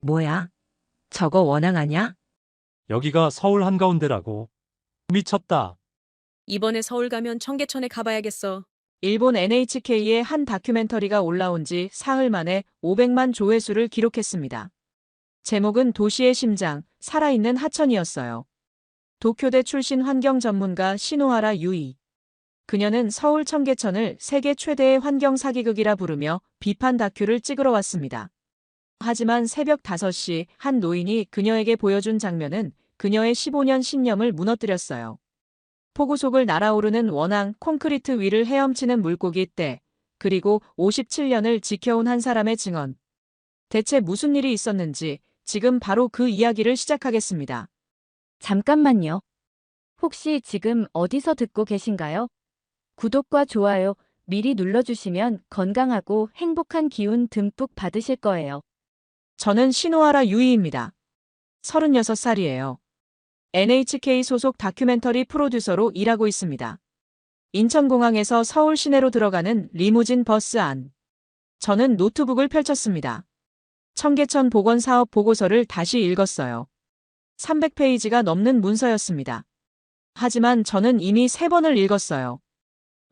뭐야? 저거 원앙 아냐? 여기가 서울 한가운데라고. 미쳤다. 이번에 서울 가면 청계천에 가봐야겠어. 일본 NHK의 한 다큐멘터리가 올라온 지 사흘 만에 500만 조회수를 기록했습니다. 제목은 도시의 심장, 살아있는 하천이었어요. 도쿄대 출신 환경 전문가 시노하라 유이. 그녀는 서울 청계천을 세계 최대의 환경 사기극이라 부르며 비판 다큐를 찍으러 왔습니다. 하지만 새벽 5시 한 노인이 그녀에게 보여준 장면은 그녀의 15년 신념을 무너뜨렸어요. 폭우 속을 날아오르는 원앙 콘크리트 위를 헤엄치는 물고기 떼, 그리고 57년을 지켜온 한 사람의 증언. 대체 무슨 일이 있었는지 지금 바로 그 이야기를 시작하겠습니다. 잠깐만요. 혹시 지금 어디서 듣고 계신가요? 구독과 좋아요 미리 눌러주시면 건강하고 행복한 기운 듬뿍 받으실 거예요. 저는 시노하라 유이입니다. 36살이에요. NHK 소속 다큐멘터리 프로듀서로 일하고 있습니다. 인천공항에서 서울 시내로 들어가는 리무진 버스 안. 저는 노트북을 펼쳤습니다. 청계천 복원사업 보고서를 다시 읽었어요. 300페이지가 넘는 문서였습니다. 하지만 저는 이미 3번을 읽었어요.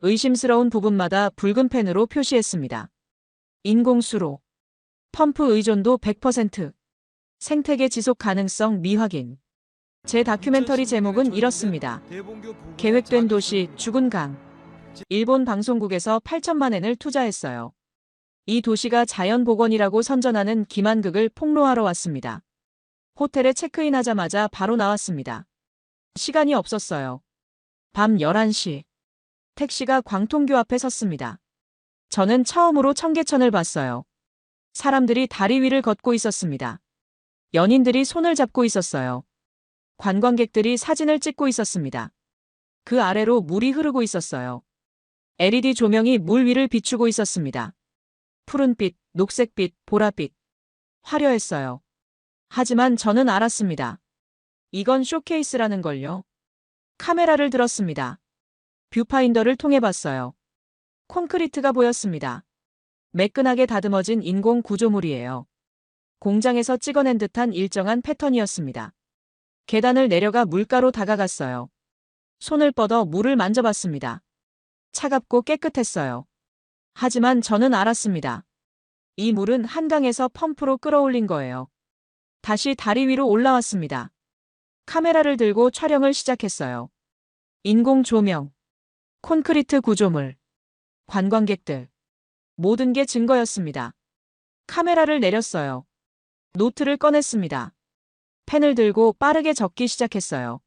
의심스러운 부분마다 붉은 펜으로 표시했습니다. 인공수로. 펌프 의존도 100%. 생태계 지속 가능성 미확인. 제 다큐멘터리 제목은 이렇습니다. 계획된 도시 죽은 강. 일본 방송국에서 8천만 엔을 투자했어요. 이 도시가 자연복원이라고 선전하는 기만극을 폭로하러 왔습니다. 호텔에 체크인하자마자 바로 나왔습니다. 시간이 없었어요. 밤 11시. 택시가 광통교 앞에 섰습니다. 저는 처음으로 청계천을 봤어요. 사람들이 다리 위를 걷고 있었습니다. 연인들이 손을 잡고 있었어요. 관광객들이 사진을 찍고 있었습니다. 그 아래로 물이 흐르고 있었어요. LED 조명이 물 위를 비추고 있었습니다. 푸른빛, 녹색빛, 보라빛. 화려했어요. 하지만 저는 알았습니다. 이건 쇼케이스라는 걸요. 카메라를 들었습니다. 뷰파인더를 통해 봤어요. 콘크리트가 보였습니다. 매끈하게 다듬어진 인공 구조물이에요. 공장에서 찍어낸 듯한 일정한 패턴이었습니다. 계단을 내려가 물가로 다가갔어요. 손을 뻗어 물을 만져봤습니다. 차갑고 깨끗했어요. 하지만 저는 알았습니다. 이 물은 한강에서 펌프로 끌어올린 거예요. 다시 다리 위로 올라왔습니다. 카메라를 들고 촬영을 시작했어요. 인공 조명, 콘크리트 구조물, 관광객들. 모든 게 증거였습니다. 카메라를 내렸어요. 노트를 꺼냈습니다. 펜을 들고 빠르게 적기 시작했어요.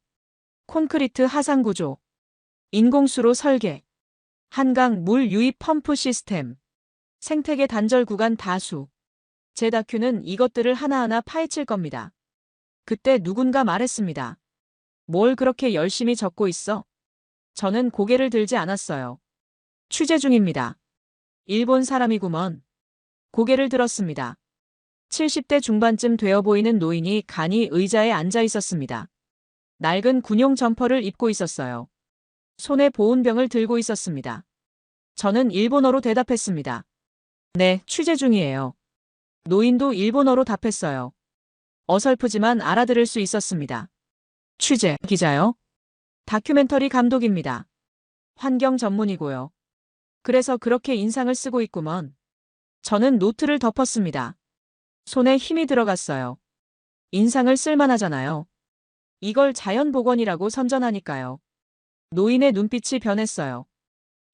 콘크리트 하상 구조, 인공수로 설계, 한강 물 유입 펌프 시스템, 생태계 단절 구간 다수. 제 다큐는 이것들을 하나하나 파헤칠 겁니다. 그때 누군가 말했습니다. 뭘 그렇게 열심히 적고 있어? 저는 고개를 들지 않았어요. 취재 중입니다. 일본 사람이구먼. 고개를 들었습니다. 70대 중반쯤 되어 보이는 노인이 간이 의자에 앉아 있었습니다. 낡은 군용 점퍼를 입고 있었어요. 손에 보온병을 들고 있었습니다. 저는 일본어로 대답했습니다. 네, 취재 중이에요. 노인도 일본어로 답했어요. 어설프지만 알아들을 수 있었습니다. 취재 기자요? 다큐멘터리 감독입니다. 환경 전문이고요. 그래서 그렇게 인상을 쓰고 있구먼. 저는 노트를 덮었습니다. 손에 힘이 들어갔어요. 인상을 쓸만하잖아요. 이걸 자연복원이라고 선전하니까요. 노인의 눈빛이 변했어요.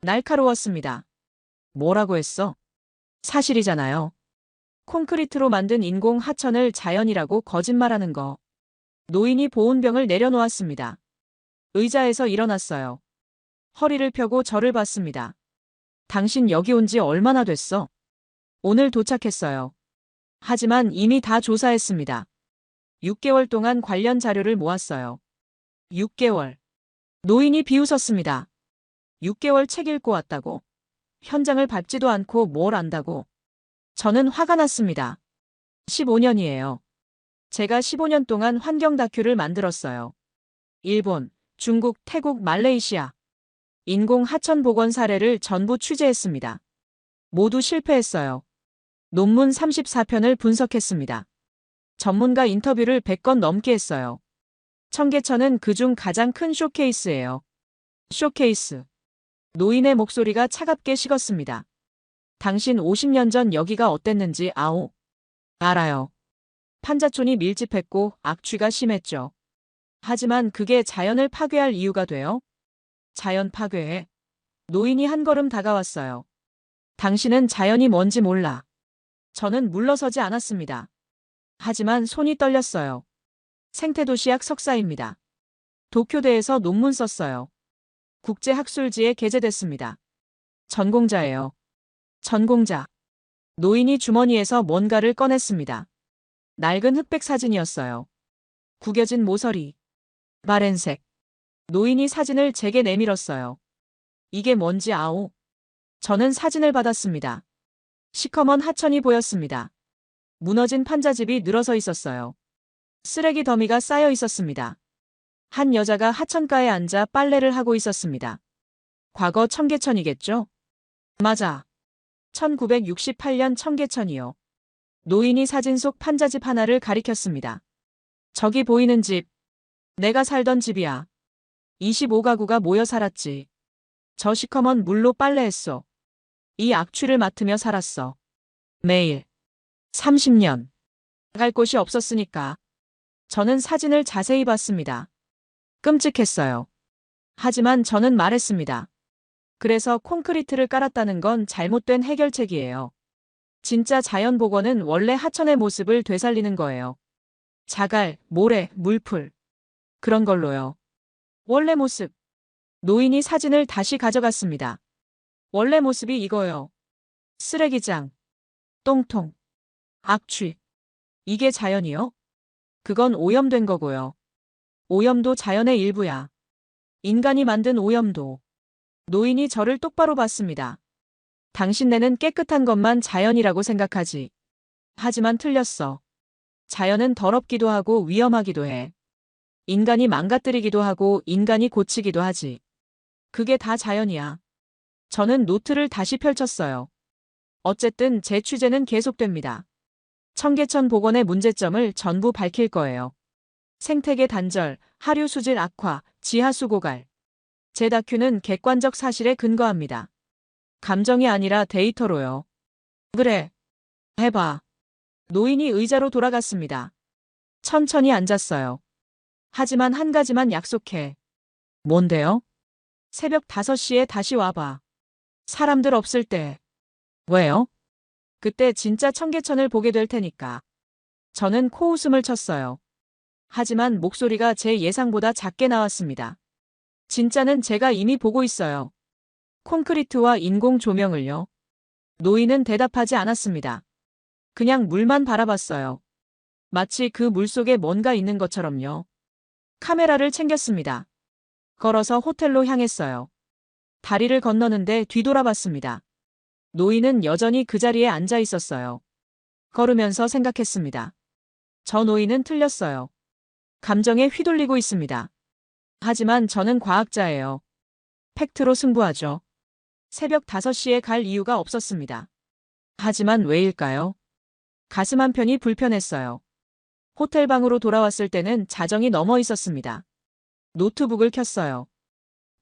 날카로웠습니다. 뭐라고 했어? 사실이잖아요. 콘크리트로 만든 인공 하천을 자연이라고 거짓말하는 거. 노인이 보온병을 내려놓았습니다. 의자에서 일어났어요. 허리를 펴고 저를 봤습니다. 당신 여기 온 지 얼마나 됐어? 오늘 도착했어요. 하지만 이미 다 조사했습니다. 6개월 동안 관련 자료를 모았어요. 6개월. 노인이 비웃었습니다. 6개월 책 읽고 왔다고. 현장을 밟지도 않고 뭘 안다고. 저는 화가 났습니다. 15년이에요. 제가 15년 동안 환경 다큐를 만들었어요. 일본, 중국, 태국, 말레이시아. 인공 하천 복원 사례를 전부 취재했습니다. 모두 실패했어요. 논문 34편을 분석했습니다. 전문가 인터뷰를 100건 넘게 했어요. 청계천은 그중 가장 큰 쇼케이스예요. 쇼케이스. 노인의 목소리가 차갑게 식었습니다. 당신 50년 전 여기가 어땠는지 아오. 알아요. 판자촌이 밀집했고 악취가 심했죠. 하지만 그게 자연을 파괴할 이유가 돼요? 자연 파괴에. 노인이 한 걸음 다가왔어요. 당신은 자연이 뭔지 몰라. 저는 물러서지 않았습니다. 하지만 손이 떨렸어요. 생태도시학 석사입니다. 도쿄대에서 논문 썼어요. 국제학술지에 게재됐습니다. 전공자예요. 전공자. 노인이 주머니에서 뭔가를 꺼냈습니다. 낡은 흑백 사진이었어요. 구겨진 모서리. 바렌색. 노인이 사진을 제게 내밀었어요. 이게 뭔지 아오? 저는 사진을 받았습니다. 시커먼 하천이 보였습니다. 무너진 판자집이 늘어서 있었어요. 쓰레기 더미가 쌓여 있었습니다. 한 여자가 하천가에 앉아 빨래를 하고 있었습니다. 과거 청계천이겠죠? 맞아. 1968년 청계천이요. 노인이 사진 속 판자집 하나를 가리켰습니다. 저기 보이는 집. 내가 살던 집이야. 25가구가 모여 살았지. 저 시커먼 물로 빨래했어. 이 악취를 맡으며 살았어. 매일. 30년. 갈 곳이 없었으니까. 저는 사진을 자세히 봤습니다. 끔찍했어요. 하지만 저는 말했습니다. 그래서 콘크리트를 깔았다는 건 잘못된 해결책이에요. 진짜 자연복원은 원래 하천의 모습을 되살리는 거예요. 자갈, 모래, 물풀. 그런 걸로요. 원래 모습. 노인이 사진을 다시 가져갔습니다. 원래 모습이 이거요. 쓰레기장. 똥통. 악취. 이게 자연이요? 그건 오염된 거고요. 오염도 자연의 일부야. 인간이 만든 오염도. 노인이 저를 똑바로 봤습니다. 당신네는 깨끗한 것만 자연이라고 생각하지. 하지만 틀렸어. 자연은 더럽기도 하고 위험하기도 해. 인간이 망가뜨리기도 하고 인간이 고치기도 하지. 그게 다 자연이야. 저는 노트를 다시 펼쳤어요. 어쨌든 제 취재는 계속됩니다. 청계천 복원의 문제점을 전부 밝힐 거예요. 생태계 단절, 하류 수질 악화, 지하수 고갈. 제 다큐는 객관적 사실에 근거합니다. 감정이 아니라 데이터로요. 그래. 해봐. 노인이 의자로 돌아갔습니다. 천천히 앉았어요. 하지만 한 가지만 약속해. 뭔데요? 새벽 5시에 다시 와봐. 사람들 없을 때. 왜요? 그때 진짜 청계천을 보게 될 테니까. 저는 코웃음을 쳤어요. 하지만 목소리가 제 예상보다 작게 나왔습니다. 진짜는 제가 이미 보고 있어요. 콘크리트와 인공 조명을요. 노인은 대답하지 않았습니다. 그냥 물만 바라봤어요. 마치 그 물 속에 뭔가 있는 것처럼요. 카메라를 챙겼습니다. 걸어서 호텔로 향했어요. 다리를 건너는데 뒤돌아봤습니다. 노인은 여전히 그 자리에 앉아 있었어요. 걸으면서 생각했습니다. 저 노인은 틀렸어요. 감정에 휘둘리고 있습니다. 하지만 저는 과학자예요. 팩트로 승부하죠. 새벽 5시에 갈 이유가 없었습니다. 하지만 왜일까요? 가슴 한편이 불편했어요. 호텔 방으로 돌아왔을 때는 자정이 넘어 있었습니다. 노트북을 켰어요.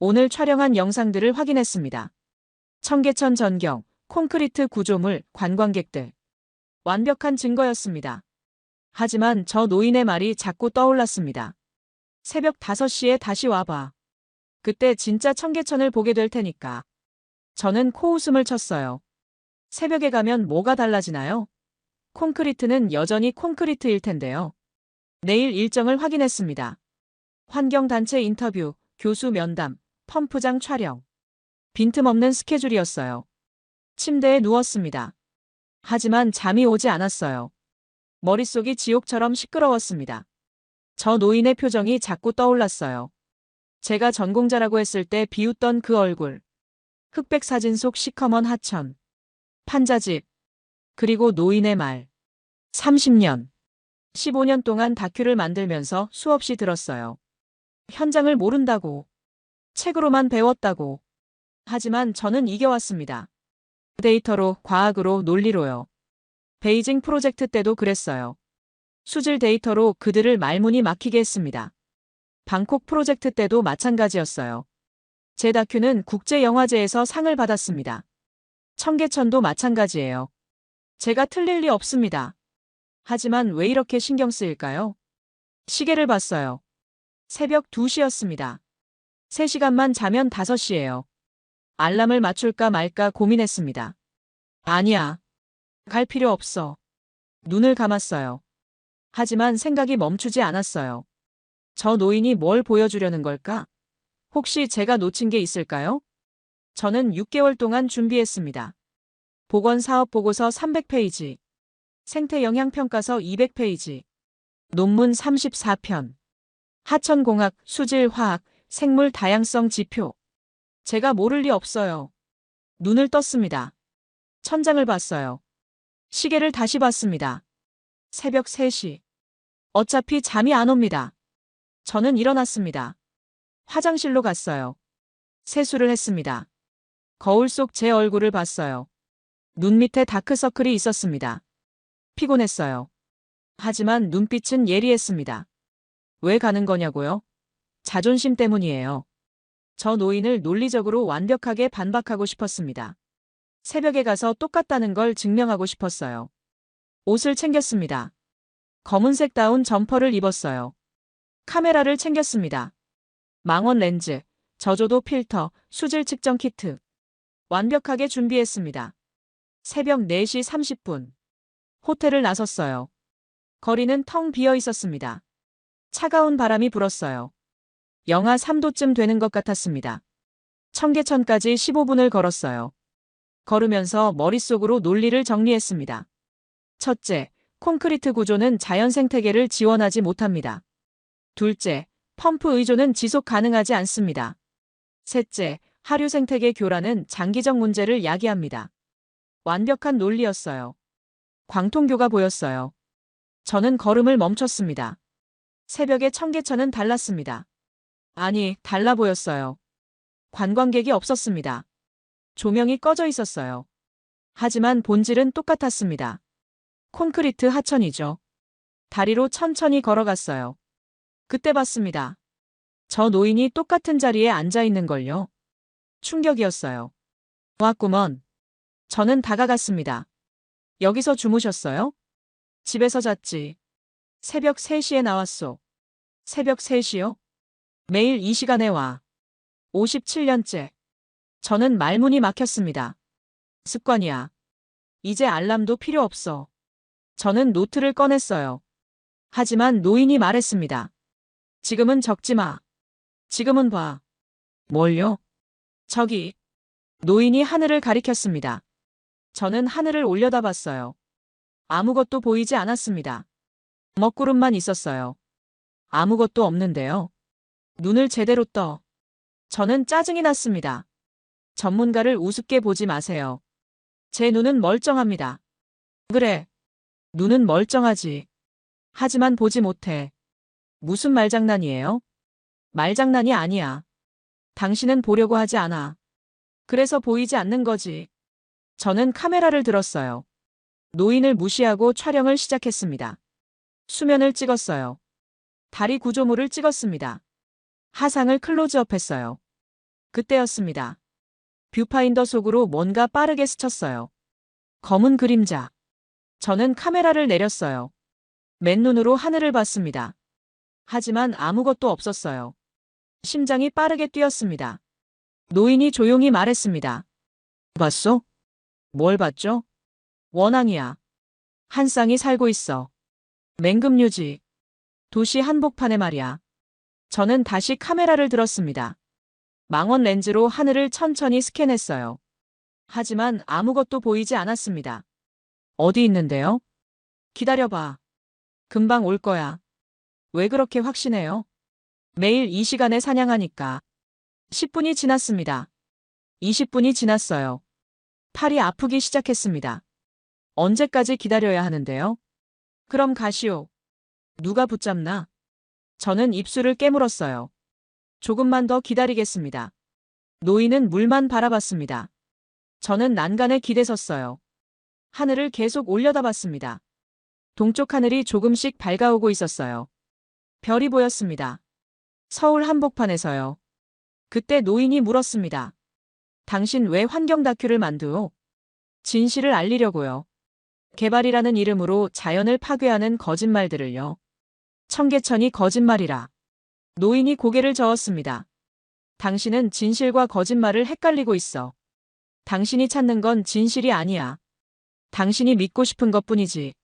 오늘 촬영한 영상들을 확인했습니다. 청계천 전경, 콘크리트 구조물, 관광객들. 완벽한 증거였습니다. 하지만 저 노인의 말이 자꾸 떠올랐습니다. 새벽 5시에 다시 와봐. 그때 진짜 청계천을 보게 될 테니까. 저는 코웃음을 쳤어요. 새벽에 가면 뭐가 달라지나요? 콘크리트는 여전히 콘크리트일 텐데요. 내일 일정을 확인했습니다. 환경단체 인터뷰, 교수 면담, 펌프장 촬영. 빈틈없는 스케줄이었어요. 침대에 누웠습니다. 하지만 잠이 오지 않았어요. 머릿속이 지옥처럼 시끄러웠습니다. 저 노인의 표정이 자꾸 떠올랐어요. 제가 전공자라고 했을 때 비웃던 그 얼굴. 흑백 사진 속 시커먼 하천. 판자집. 그리고 노인의 말. 30년. 15년 동안 다큐를 만들면서 수없이 들었어요. 현장을 모른다고. 책으로만 배웠다고. 하지만 저는 이겨왔습니다. 데이터로, 과학으로, 논리로요. 베이징 프로젝트 때도 그랬어요. 수질 데이터로 그들을 말문이 막히게 했습니다. 방콕 프로젝트 때도 마찬가지였어요. 제 다큐는 국제영화제에서 상을 받았습니다. 청계천도 마찬가지예요. 제가 틀릴 리 없습니다. 하지만 왜 이렇게 신경 쓰일까요? 시계를 봤어요. 새벽 2시였습니다. 3시간만 자면 5시예요. 알람을 맞출까 말까 고민했습니다. 아니야. 갈 필요 없어. 눈을 감았어요. 하지만 생각이 멈추지 않았어요. 저 노인이 뭘 보여주려는 걸까? 혹시 제가 놓친 게 있을까요? 저는 6개월 동안 준비했습니다. 보건사업보고서 300페이지, 생태영향평가서 200페이지, 논문 34편, 하천공학, 수질화학, 생물 다양성 지표. 제가 모를 리 없어요. 눈을 떴습니다. 천장을 봤어요. 시계를 다시 봤습니다. 새벽 3시. 어차피 잠이 안 옵니다. 저는 일어났습니다. 화장실로 갔어요. 세수를 했습니다. 거울 속 제 얼굴을 봤어요. 눈 밑에 다크서클이 있었습니다. 피곤했어요. 하지만 눈빛은 예리했습니다. 왜 가는 거냐고요? 자존심 때문이에요. 저 노인을 논리적으로 완벽하게 반박하고 싶었습니다. 새벽에 가서 똑같다는 걸 증명하고 싶었어요. 옷을 챙겼습니다. 검은색 다운 점퍼를 입었어요. 카메라를 챙겼습니다. 망원 렌즈, 저조도 필터, 수질 측정 키트. 완벽하게 준비했습니다. 새벽 4시 30분. 호텔을 나섰어요. 거리는 텅 비어 있었습니다. 차가운 바람이 불었어요. 영하 3도쯤 되는 것 같았습니다. 청계천까지 15분을 걸었어요. 걸으면서 머릿속으로 논리를 정리했습니다. 첫째, 콘크리트 구조는 자연 생태계를 지원하지 못합니다. 둘째, 펌프 의존은 지속 가능하지 않습니다. 셋째, 하류 생태계 교란은 장기적 문제를 야기합니다. 완벽한 논리였어요. 광통교가 보였어요. 저는 걸음을 멈췄습니다. 새벽의 청계천은 달랐습니다. 아니, 달라 보였어요. 관광객이 없었습니다. 조명이 꺼져 있었어요. 하지만 본질은 똑같았습니다. 콘크리트 하천이죠. 다리로 천천히 걸어갔어요. 그때 봤습니다. 저 노인이 똑같은 자리에 앉아 있는 걸요. 충격이었어요. 왔구먼. 저는 다가갔습니다. 여기서 주무셨어요? 집에서 잤지. 새벽 3시에 나왔소. 새벽 3시요? 매일 이 시간에 와. 57년째. 저는 말문이 막혔습니다. 습관이야. 이제 알람도 필요 없어. 저는 노트를 꺼냈어요. 하지만 노인이 말했습니다. 지금은 적지 마. 지금은 봐. 뭘요? 저기. 노인이 하늘을 가리켰습니다. 저는 하늘을 올려다봤어요. 아무것도 보이지 않았습니다. 먹구름만 있었어요. 아무것도 없는데요. 눈을 제대로 떠. 저는 짜증이 났습니다. 전문가를 우습게 보지 마세요. 제 눈은 멀쩡합니다. 그래. 눈은 멀쩡하지. 하지만 보지 못해. 무슨 말장난이에요? 말장난이 아니야. 당신은 보려고 하지 않아. 그래서 보이지 않는 거지. 저는 카메라를 들었어요. 노인을 무시하고 촬영을 시작했습니다. 수면을 찍었어요. 다리 구조물을 찍었습니다. 하상을 클로즈업했어요. 그때였습니다. 뷰파인더 속으로 뭔가 빠르게 스쳤어요. 검은 그림자. 저는 카메라를 내렸어요. 맨눈으로 하늘을 봤습니다. 하지만 아무것도 없었어요. 심장이 빠르게 뛰었습니다. 노인이 조용히 말했습니다. 봤어? 뭘 봤죠? 원앙이야. 한 쌍이 살고 있어. 맹금류지. 도시 한복판에 말이야. 저는 다시 카메라를 들었습니다. 망원 렌즈로 하늘을 천천히 스캔했어요. 하지만 아무것도 보이지 않았습니다. 어디 있는데요? 기다려봐. 금방 올 거야. 왜 그렇게 확신해요? 매일 이 시간에 사냥하니까. 10분이 지났습니다. 20분이 지났어요. 팔이 아프기 시작했습니다. 언제까지 기다려야 하는데요? 그럼 가시오. 누가 붙잡나? 저는 입술을 깨물었어요. 조금만 더 기다리겠습니다. 노인은 물만 바라봤습니다. 저는 난간에 기대섰어요. 하늘을 계속 올려다봤습니다. 동쪽 하늘이 조금씩 밝아오고 있었어요. 별이 보였습니다. 서울 한복판에서요. 그때 노인이 물었습니다. 당신 왜 환경 다큐를 만드오? 진실을 알리려고요. 개발이라는 이름으로 자연을 파괴하는 거짓말들을요. 청계천이 거짓말이라. 노인이 고개를 저었습니다. 당신은 진실과 거짓말을 헷갈리고 있어. 당신이 찾는 건 진실이 아니야. 당신이 믿고 싶은 것뿐이지.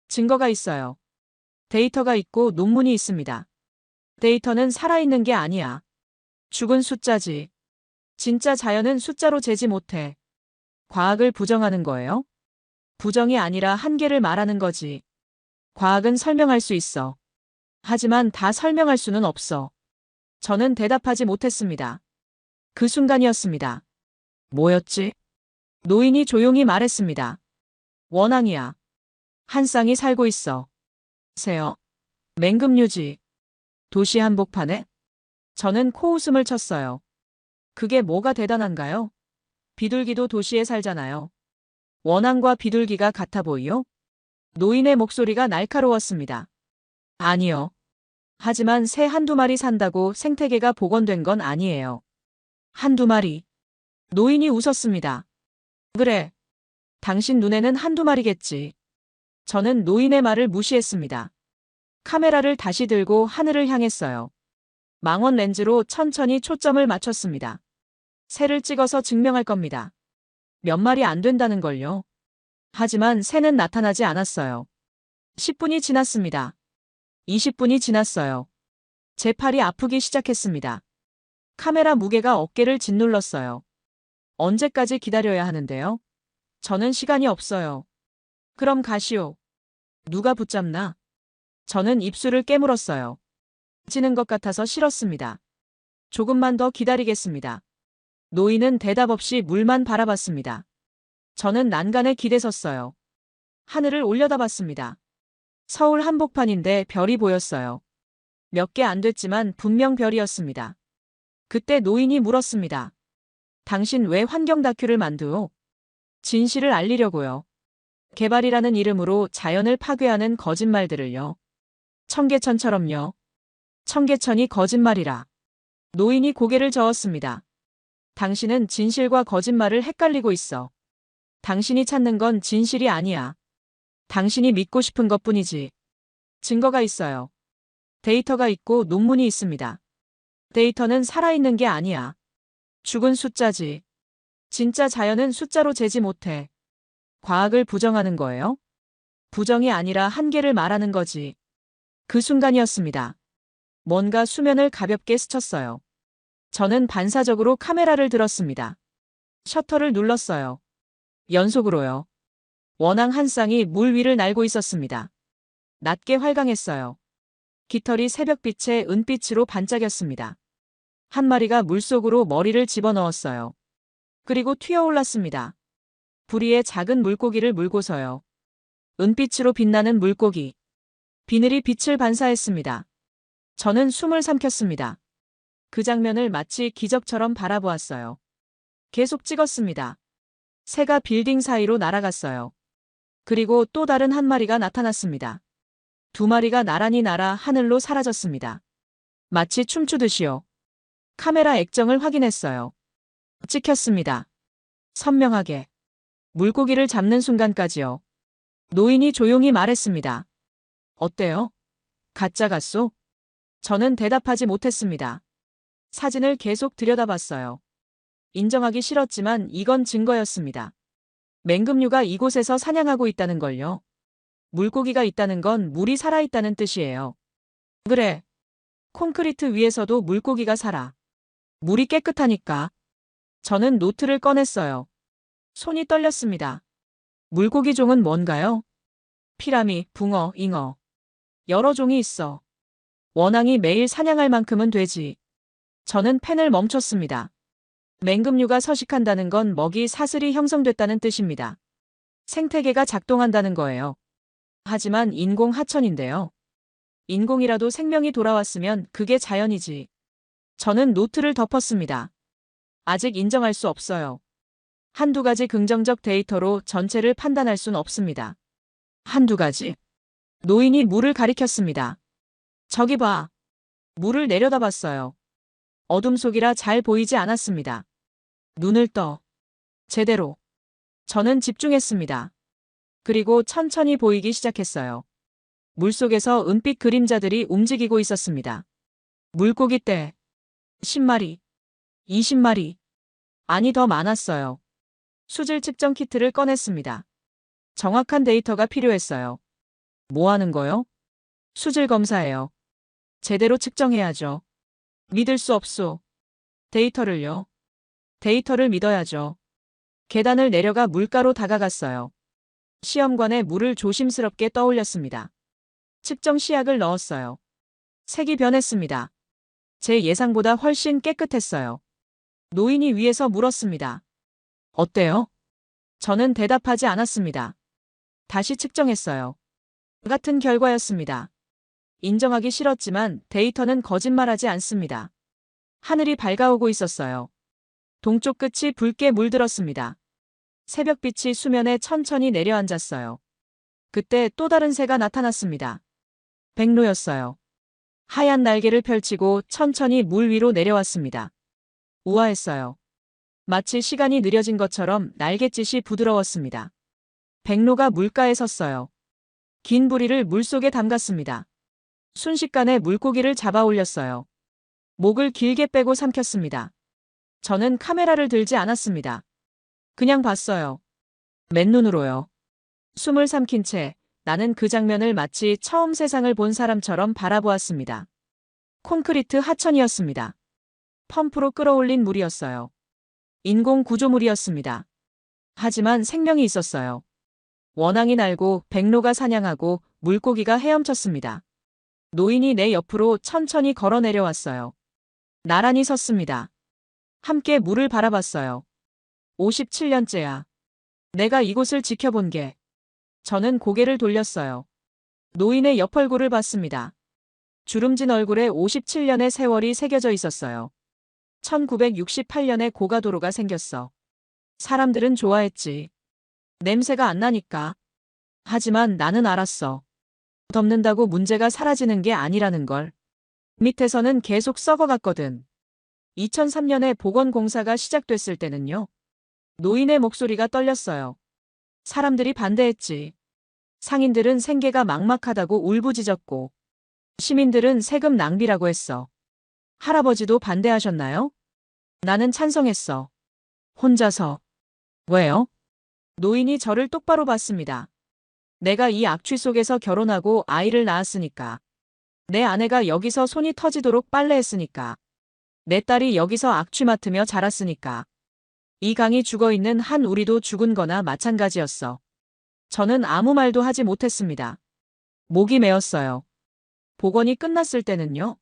증거가 있어요. 데이터가 있고 논문이 있습니다. 데이터는 살아있는 게 아니야. 죽은 숫자지. 진짜 자연은 숫자로 재지 못해. 과학을 부정하는 거예요? 부정이 아니라 한계를 말하는 거지. 과학은 설명할 수 있어. 하지만 다 설명할 수는 없어. 저는 대답하지 못했습니다. 그 순간이었습니다. 뭐였지? 노인이 조용히 말했습니다. 원앙이야. 한 쌍이 살고 있어. 세요. 맹금류지. 도시 한복판에? 저는 코웃음을 쳤어요. 그게 뭐가 대단한가요? 비둘기도 도시에 살잖아요. 원앙과 비둘기가 같아 보이요? 노인의 목소리가 날카로웠습니다. 아니요. 하지만 새 한두 마리 산다고 생태계가 복원된 건 아니에요. 한두 마리. 노인이 웃었습니다. 그래. 당신 눈에는 한두 마리겠지. 저는 노인의 말을 무시했습니다. 카메라를 다시 들고 하늘을 향했어요. 망원 렌즈로 천천히 초점을 맞췄습니다. 새를 찍어서 증명할 겁니다. 몇 마리 안 된다는 걸요. 하지만 새는 나타나지 않았어요. 10분이 지났습니다. 20분이 지났어요. 제 팔이 아프기 시작했습니다. 카메라 무게가 어깨를 짓눌렀어요. 언제까지 기다려야 하는데요? 저는 시간이 없어요. 그럼 가시오. 누가 붙잡나? 저는 입술을 깨물었어요. 찌는 것 같아서 싫었습니다. 조금만 더 기다리겠습니다. 노인은 대답 없이 물만 바라봤습니다. 저는 난간에 기대섰어요. 하늘을 올려다봤습니다. 서울 한복판인데 별이 보였어요. 몇 개 안 됐지만 분명 별이었습니다. 그때 노인이 물었습니다. 당신 왜 환경 다큐를 만드오? 진실을 알리려고요. 개발이라는 이름으로 자연을 파괴하는 거짓말들을요. 청계천처럼요. 청계천이 거짓말이라. 노인이 고개를 저었습니다. 당신은 진실과 거짓말을 헷갈리고 있어. 당신이 찾는 건 진실이 아니야. 당신이 믿고 싶은 것뿐이지. 증거가 있어요. 데이터가 있고 논문이 있습니다. 데이터는 살아있는 게 아니야. 죽은 숫자지. 진짜 자연은 숫자로 재지 못해. 과학을 부정하는 거예요? 부정이 아니라 한계를 말하는 거지. 그 순간이었습니다. 뭔가 수면을 가볍게 스쳤어요. 저는 반사적으로 카메라를 들었습니다. 셔터를 눌렀어요. 연속으로요. 원앙 한 쌍이 물 위를 날고 있었습니다. 낮게 활강했어요. 깃털이 새벽빛에 은빛으로 반짝였습니다. 한 마리가 물속으로 머리를 집어넣었어요. 그리고 튀어올랐습니다. 부리에 작은 물고기를 물고서요. 은빛으로 빛나는 물고기. 비늘이 빛을 반사했습니다. 저는 숨을 삼켰습니다. 그 장면을 마치 기적처럼 바라보았어요. 계속 찍었습니다. 새가 빌딩 사이로 날아갔어요. 그리고 또 다른 한 마리가 나타났습니다. 두 마리가 나란히 날아 하늘로 사라졌습니다. 마치 춤추듯이요. 카메라 액정을 확인했어요. 찍혔습니다. 선명하게. 물고기를 잡는 순간까지요. 노인이 조용히 말했습니다. 어때요? 가짜 같소? 저는 대답하지 못했습니다. 사진을 계속 들여다봤어요. 인정하기 싫었지만 이건 증거였습니다. 맹금류가 이곳에서 사냥하고 있다는 걸요. 물고기가 있다는 건 물이 살아있다는 뜻이에요. 그래. 콘크리트 위에서도 물고기가 살아. 물이 깨끗하니까. 저는 노트를 꺼냈어요. 손이 떨렸습니다. 물고기 종은 뭔가요? 피라미, 붕어, 잉어. 여러 종이 있어. 원앙이 매일 사냥할 만큼은 되지. 저는 펜을 멈췄습니다. 맹금류가 서식한다는 건 먹이 사슬이 형성됐다는 뜻입니다. 생태계가 작동한다는 거예요. 하지만 인공 하천인데요. 인공이라도 생명이 돌아왔으면 그게 자연이지. 저는 노트를 덮었습니다. 아직 인정할 수 없어요. 한두 가지 긍정적 데이터로 전체를 판단할 순 없습니다. 한두 가지. 노인이 물을 가리켰습니다. 저기 봐. 물을 내려다봤어요. 어둠 속이라 잘 보이지 않았습니다. 눈을 떠. 제대로. 저는 집중했습니다. 그리고 천천히 보이기 시작했어요. 물속에서 은빛 그림자들이 움직이고 있었습니다. 물고기 떼. 10마리. 20마리. 아니 더 많았어요. 수질 측정 키트를 꺼냈습니다. 정확한 데이터가 필요했어요. 뭐 하는 거요? 수질 검사예요. 제대로 측정해야죠. 믿을 수 없소. 데이터를요? 데이터를 믿어야죠. 계단을 내려가 물가로 다가갔어요. 시험관에 물을 조심스럽게 떠올렸습니다. 측정 시약을 넣었어요. 색이 변했습니다. 제 예상보다 훨씬 깨끗했어요. 노인이 위에서 물었습니다. 어때요? 저는 대답하지 않았습니다. 다시 측정했어요. 같은 결과였습니다. 인정하기 싫었지만 데이터는 거짓말하지 않습니다. 하늘이 밝아오고 있었어요. 동쪽 끝이 붉게 물들었습니다. 새벽빛이 수면에 천천히 내려앉았어요. 그때 또 다른 새가 나타났습니다. 백로였어요. 하얀 날개를 펼치고 천천히 물 위로 내려왔습니다. 우아했어요. 마치 시간이 느려진 것처럼 날갯짓이 부드러웠습니다. 백로가 물가에 섰어요. 긴 부리를 물속에 담갔습니다. 순식간에 물고기를 잡아 올렸어요. 목을 길게 빼고 삼켰습니다. 저는 카메라를 들지 않았습니다. 그냥 봤어요. 맨눈으로요. 숨을 삼킨 채 나는 그 장면을 마치 처음 세상을 본 사람처럼 바라보았습니다. 콘크리트 하천이었습니다. 펌프로 끌어올린 물이었어요. 인공 구조물이었습니다. 하지만 생명이 있었어요. 원앙이 날고 백로가 사냥하고 물고기가 헤엄쳤습니다. 노인이 내 옆으로 천천히 걸어 내려왔어요. 나란히 섰습니다. 함께 물을 바라봤어요. 57년째야. 내가 이곳을 지켜본 게. 저는 고개를 돌렸어요. 노인의 옆얼굴을 봤습니다. 주름진 얼굴에 57년의 세월이 새겨져 있었어요. 1968년에 고가도로가 생겼어. 사람들은 좋아했지. 냄새가 안 나니까. 하지만 나는 알았어. 덮는다고 문제가 사라지는 게 아니라는 걸. 밑에서는 계속 썩어갔거든. 2003년에 보건공사가 시작됐을 때는요. 노인의 목소리가 떨렸어요. 사람들이 반대했지. 상인들은 생계가 막막하다고 울부짖었고, 시민들은 세금 낭비라고 했어. 할아버지도 반대하셨나요? 나는 찬성했어. 혼자서. 왜요? 노인이 저를 똑바로 봤습니다. 내가 이 악취 속에서 결혼하고 아이를 낳았으니까. 내 아내가 여기서 손이 터지도록 빨래했으니까. 내 딸이 여기서 악취 맡으며 자랐으니까. 이 강이 죽어있는 한 우리도 죽은 거나 마찬가지였어. 저는 아무 말도 하지 못했습니다. 목이 메었어요. 복원이 끝났을 때는요.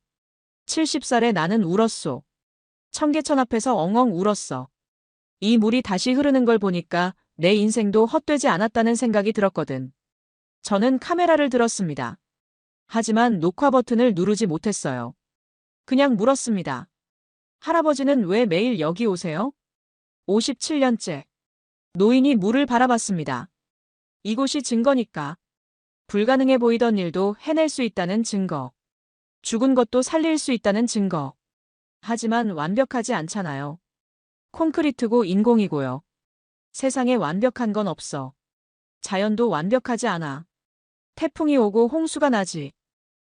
70살의 나는 울었소. 청계천 앞에서 엉엉 울었어. 이 물이 다시 흐르는 걸 보니까 내 인생도 헛되지 않았다는 생각이 들었거든. 저는 카메라를 들었습니다. 하지만 녹화 버튼을 누르지 못했어요. 그냥 물었습니다. 할아버지는 왜 매일 여기 오세요? 57년째. 노인이 물을 바라봤습니다. 이곳이 증거니까. 불가능해 보이던 일도 해낼 수 있다는 증거. 죽은 것도 살릴 수 있다는 증거. 하지만 완벽하지 않잖아요. 콘크리트고 인공이고요. 세상에 완벽한 건 없어. 자연도 완벽하지 않아. 태풍이 오고 홍수가 나지.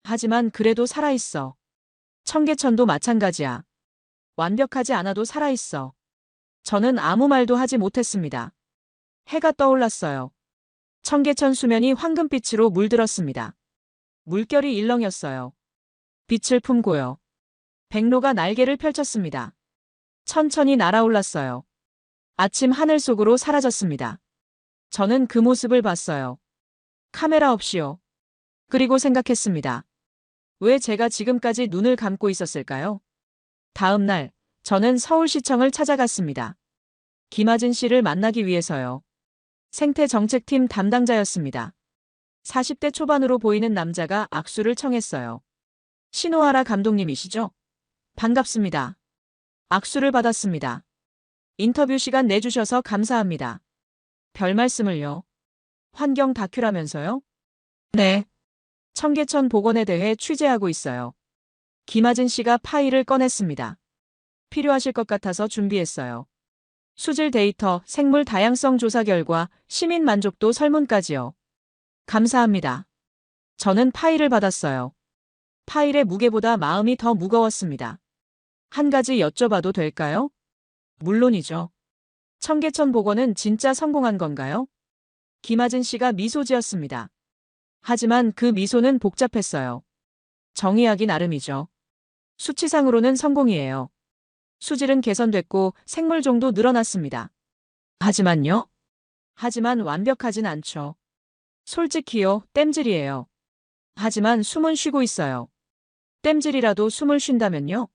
하지만 그래도 살아있어. 청계천도 마찬가지야. 완벽하지 않아도 살아있어. 저는 아무 말도 하지 못했습니다. 해가 떠올랐어요. 청계천 수면이 황금빛으로 물들었습니다. 물결이 일렁였어요. 빛을 품고요. 백로가 날개를 펼쳤습니다. 천천히 날아올랐어요. 아침 하늘 속으로 사라졌습니다. 저는 그 모습을 봤어요. 카메라 없이요. 그리고 생각했습니다. 왜 제가 지금까지 눈을 감고 있었을까요? 다음 날, 저는 서울시청을 찾아갔습니다. 김하진 씨를 만나기 위해서요. 생태정책팀 담당자였습니다. 40대 초반으로 보이는 남자가 악수를 청했어요. 신호하라 감독님이시죠? 반갑습니다. 악수를 받았습니다. 인터뷰 시간 내주셔서 감사합니다. 별 말씀을요. 환경 다큐라면서요? 네. 청계천 복원에 대해 취재하고 있어요. 김하진 씨가 파일을 꺼냈습니다. 필요하실 것 같아서 준비했어요. 수질 데이터, 생물 다양성 조사 결과, 시민 만족도 설문까지요. 감사합니다. 저는 파일을 받았어요. 파일의 무게보다 마음이 더 무거웠습니다. 한 가지 여쭤봐도 될까요? 물론이죠. 청계천 복원은 진짜 성공한 건가요? 김하진 씨가 미소 지었습니다. 하지만 그 미소는 복잡했어요. 정의하기 나름이죠. 수치상으로는 성공이에요. 수질은 개선됐고 생물종도 늘어났습니다. 하지만요? 하지만 완벽하진 않죠. 솔직히요, 땜질이에요. 하지만 숨은 쉬고 있어요. 땜질이라도 숨을 쉰다면요?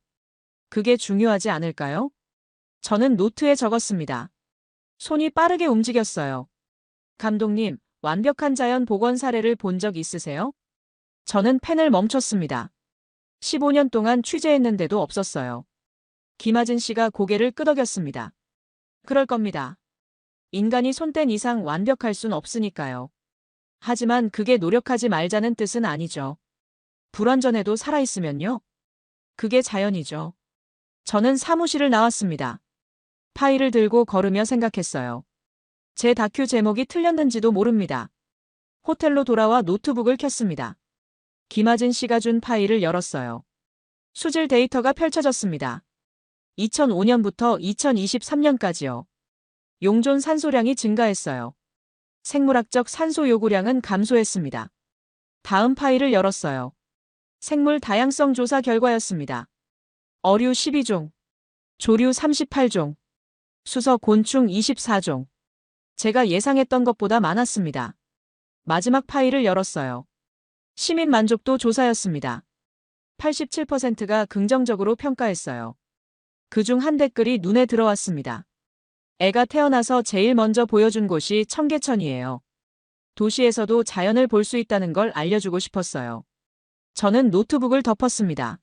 그게 중요하지 않을까요? 저는 노트에 적었습니다. 손이 빠르게 움직였어요. 감독님, 완벽한 자연 복원 사례를 본 적 있으세요? 저는 펜을 멈췄습니다. 15년 동안 취재했는데도 없었어요. 김하진 씨가 고개를 끄덕였습니다. 그럴 겁니다. 인간이 손댄 이상 완벽할 순 없으니까요. 하지만 그게 노력하지 말자는 뜻은 아니죠. 불완전해도 살아있으면요? 그게 자연이죠. 저는 사무실을 나왔습니다. 파일을 들고 걸으며 생각했어요. 제 다큐 제목이 틀렸는지도 모릅니다. 호텔로 돌아와 노트북을 켰습니다. 김하진 씨가 준 파일을 열었어요. 수질 데이터가 펼쳐졌습니다. 2005년부터 2023년까지요. 용존 산소량이 증가했어요. 생물학적 산소 요구량은 감소했습니다. 다음 파일을 열었어요. 생물 다양성 조사 결과였습니다. 어류 12종, 조류 38종, 수서 곤충 24종. 제가 예상했던 것보다 많았습니다. 마지막 파일을 열었어요. 시민 만족도 조사였습니다. 87%가 긍정적으로 평가했어요. 그중 한 댓글이 눈에 들어왔습니다. 애가 태어나서 제일 먼저 보여준 곳이 청계천이에요. 도시에서도 자연을 볼 수 있다는 걸 알려주고 싶었어요. 저는 노트북을 덮었습니다.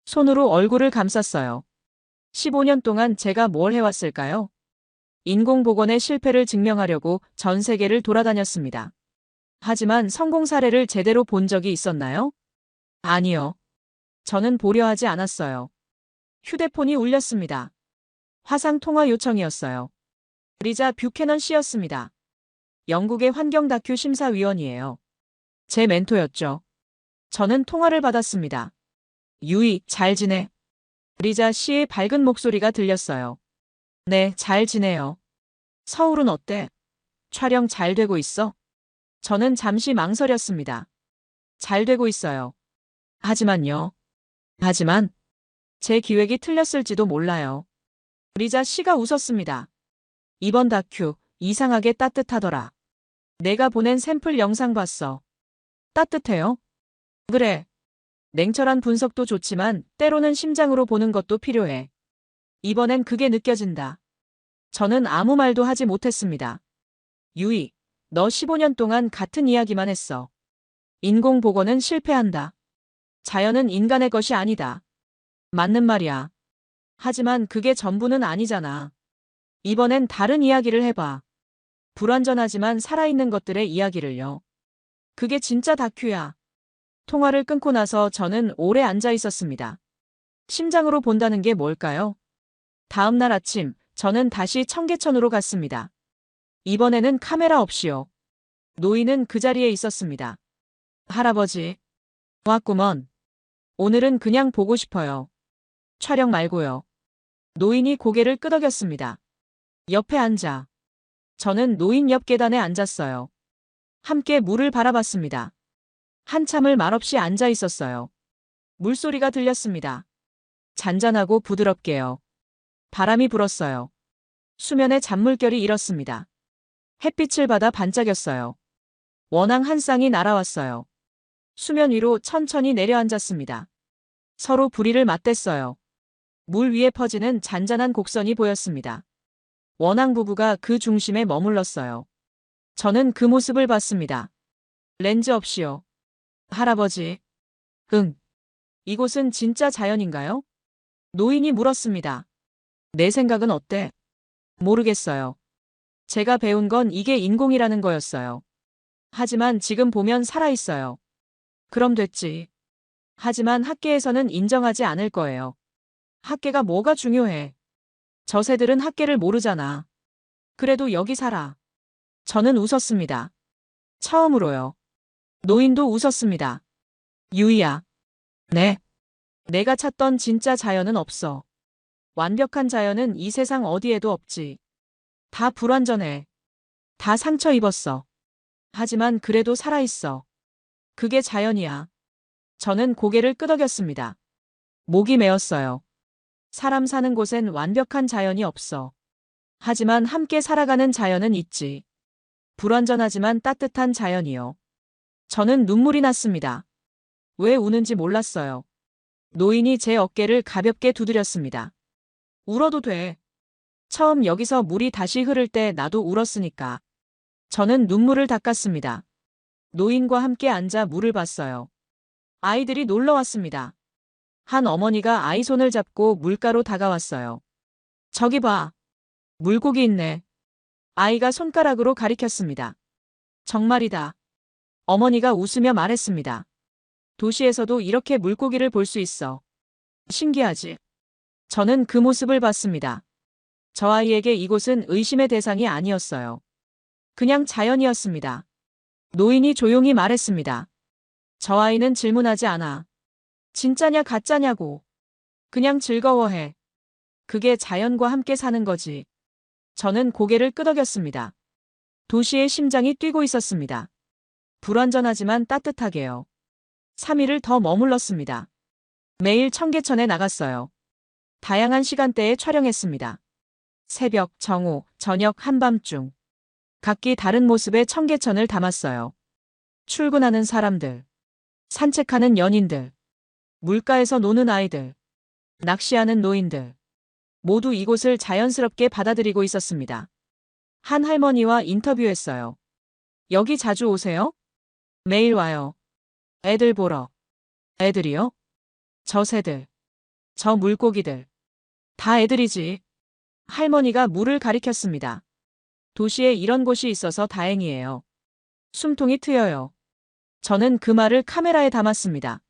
손으로 얼굴을 감쌌어요. 15년 동안 제가 뭘 해왔을까요? 인공복원의 실패를 증명하려고 전 세계를 돌아다녔습니다. 하지만 성공 사례를 제대로 본 적이 있었나요? 아니요. 저는 보려 하지 않았어요. 휴대폰이 울렸습니다. 화상 통화 요청이었어요. 리자 뷰캐넌 씨였습니다. 영국의 환경 다큐 심사위원이에요. 제 멘토였죠. 저는 통화를 받았습니다. 유이, 잘 지내? 리자 씨의 밝은 목소리가 들렸어요. 네, 잘 지내요. 서울은 어때? 촬영 잘 되고 있어? 저는 잠시 망설였습니다. 잘 되고 있어요. 하지만요. 하지만 제 기획이 틀렸을지도 몰라요. 리자 씨가 웃었습니다. 이번 다큐 이상하게 따뜻하더라. 내가 보낸 샘플 영상 봤어. 따뜻해요? 그래. 냉철한 분석도 좋지만 때로는 심장으로 보는 것도 필요해. 이번엔 그게 느껴진다. 저는 아무 말도 하지 못했습니다. 유이, 너 15년 동안 같은 이야기만 했어. 인공복원은 실패한다. 자연은 인간의 것이 아니다. 맞는 말이야. 하지만 그게 전부는 아니잖아. 이번엔 다른 이야기를 해봐. 불완전하지만 살아있는 것들의 이야기를요. 그게 진짜 다큐야. 통화를 끊고 나서 저는 오래 앉아 있었습니다. 심장으로 본다는 게 뭘까요? 다음 날 아침, 저는 다시 청계천으로 갔습니다. 이번에는 카메라 없이요. 노인은 그 자리에 있었습니다. 할아버지. 왔구먼. 오늘은 그냥 보고 싶어요. 촬영 말고요. 노인이 고개를 끄덕였습니다. 옆에 앉아. 저는 노인 옆 계단에 앉았어요. 함께 물을 바라봤습니다. 한참을 말없이 앉아 있었어요. 물소리가 들렸습니다. 잔잔하고 부드럽게요. 바람이 불었어요. 수면에 잔물결이 일었습니다. 햇빛을 받아 반짝였어요. 원앙 한 쌍이 날아왔어요. 수면 위로 천천히 내려앉았습니다. 서로 부리를 맞댔어요. 물 위에 퍼지는 잔잔한 곡선이 보였습니다. 원앙 부부가 그 중심에 머물렀어요. 저는 그 모습을 봤습니다. 렌즈 없이요. 할아버지. 응. 이곳은 진짜 자연인가요? 노인이 물었습니다. 내 생각은 어때? 모르겠어요. 제가 배운 건 이게 인공이라는 거였어요. 하지만 지금 보면 살아있어요. 그럼 됐지. 하지만 학계에서는 인정하지 않을 거예요. 학계가 뭐가 중요해. 저 새들은 학계를 모르잖아. 그래도 여기 살아. 저는 웃었습니다. 처음으로요. 노인도 웃었습니다. 유이야. 네. 내가 찾던 진짜 자연은 없어. 완벽한 자연은 이 세상 어디에도 없지. 다 불완전해. 다 상처 입었어. 하지만 그래도 살아있어. 그게 자연이야. 저는 고개를 끄덕였습니다. 목이 메었어요. 사람 사는 곳엔 완벽한 자연이 없어. 하지만 함께 살아가는 자연은 있지. 불완전하지만 따뜻한 자연이요. 저는 눈물이 났습니다. 왜 우는지 몰랐어요. 노인이 제 어깨를 가볍게 두드렸습니다. 울어도 돼. 처음 여기서 물이 다시 흐를 때 나도 울었으니까. 저는 눈물을 닦았습니다. 노인과 함께 앉아 물을 봤어요. 아이들이 놀러 왔습니다. 한 어머니가 아이 손을 잡고 물가로 다가왔어요. 저기 봐. 물고기 있네. 아이가 손가락으로 가리켰습니다. 정말이다. 어머니가 웃으며 말했습니다. 도시에서도 이렇게 물고기를 볼 수 있어. 신기하지? 저는 그 모습을 봤습니다. 저 아이에게 이곳은 의심의 대상이 아니었어요. 그냥 자연이었습니다. 노인이 조용히 말했습니다. 저 아이는 질문하지 않아. 진짜냐 가짜냐고. 그냥 즐거워해. 그게 자연과 함께 사는 거지. 저는 고개를 끄덕였습니다. 도시의 심장이 뛰고 있었습니다. 불완전하지만 따뜻하게요. 3일을 더 머물렀습니다. 매일 청계천에 나갔어요. 다양한 시간대에 촬영했습니다. 새벽, 정오, 저녁, 한밤중. 각기 다른 모습의 청계천을 담았어요. 출근하는 사람들, 산책하는 연인들, 물가에서 노는 아이들, 낚시하는 노인들. 모두 이곳을 자연스럽게 받아들이고 있었습니다. 한 할머니와 인터뷰했어요. 여기 자주 오세요? 매일 와요. 애들 보러. 애들이요? 저 새들. 저 물고기들. 다 애들이지. 할머니가 물을 가리켰습니다. 도시에 이런 곳이 있어서 다행이에요. 숨통이 트여요. 저는 그 말을 카메라에 담았습니다.